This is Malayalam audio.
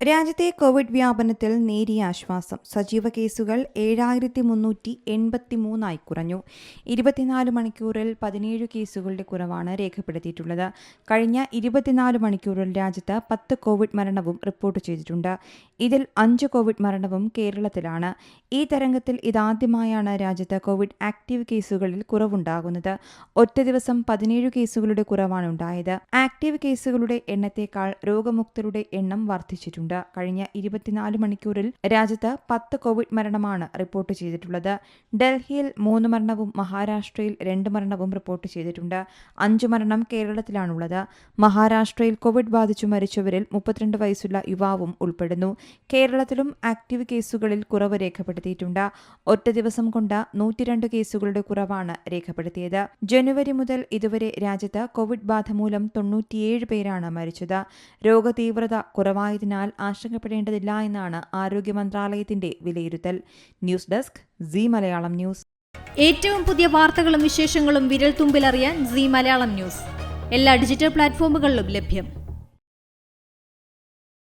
രാജ്യത്തെ കോവിഡ് വ്യാപനത്തിൽ നേരിയ ആശ്വാസം. സജീവ കേസുകൾ 7383 കുറഞ്ഞു. 24 മണിക്കൂറിൽ 17 കേസുകളുടെ കുറവാണ് രേഖപ്പെടുത്തിയിട്ടുള്ളത്. കഴിഞ്ഞ 24 മണിക്കൂറിൽ രാജ്യത്ത് 10 കോവിഡ് മരണവും റിപ്പോർട്ട് ചെയ്തിട്ടുണ്ട്. ഇതിൽ 5 കോവിഡ് മരണവും കേരളത്തിലാണ്. ഈ തരംഗത്തിൽ ഇതാദ്യമായാണ് രാജ്യത്ത് കോവിഡ് ആക്റ്റീവ് കേസുകളിൽ കുറവുണ്ടാകുന്നത്. ഒറ്റ ദിവസം 17 കേസുകളുടെ കുറവാണുണ്ടായത്. ആക്റ്റീവ് കേസുകളുടെ എണ്ണത്തേക്കാൾ രോഗമുക്തരുടെ എണ്ണം വർദ്ധിച്ചിട്ടുണ്ട്. കഴിഞ്ഞ 24 മണിക്കൂറിൽ രാജ്യത്ത് 10 കോവിഡ് മരണമാണ് റിപ്പോർട്ട് ചെയ്തിട്ടുള്ളത്. ഡൽഹിയിൽ 3 മരണവും മഹാരാഷ്ട്രയിൽ 2 മരണവും റിപ്പോർട്ട് ചെയ്തിട്ടുണ്ട്. 5 മരണം കേരളത്തിലാണുള്ളത്. മഹാരാഷ്ട്രയിൽ കോവിഡ് ബാധിച്ചു മരിച്ചവരിൽ 32 വയസ്സുള്ള യുവാവും ഉൾപ്പെടുന്നു. കേരളത്തിലും ആക്റ്റീവ് കേസുകളിൽ കുറവ് രേഖപ്പെടുത്തിയിട്ടുണ്ട്. ഒറ്റ ദിവസം കൊണ്ട് 102 കേസുകളുടെ കുറവാണ് രേഖപ്പെടുത്തിയത്. ജനുവരി മുതൽ ഇതുവരെ രാജ്യത്ത് കോവിഡ് ബാധ മൂലം 97 പേരാണ് മരിച്ചത്. രോഗതീവ്രത കുറവായതിനാൽ ആശങ്കപ്പെടേണ്ടതില്ല എന്നാണ് ആരോഗ്യ മന്ത്രാലയത്തിന്റെ വിലയിരുത്തൽ. News desk Zee Malayalam news. ഏറ്റവും പുതിയ വാർത്തകളും വിശേഷങ്ങളും വിരൽ തുമ്പിലറിയാൻ സീ മലയാളം ന്യൂസ് എല്ലാ ഡിജിറ്റൽ പ്ലാറ്റ്ഫോമുകളിലും ലഭ്യം.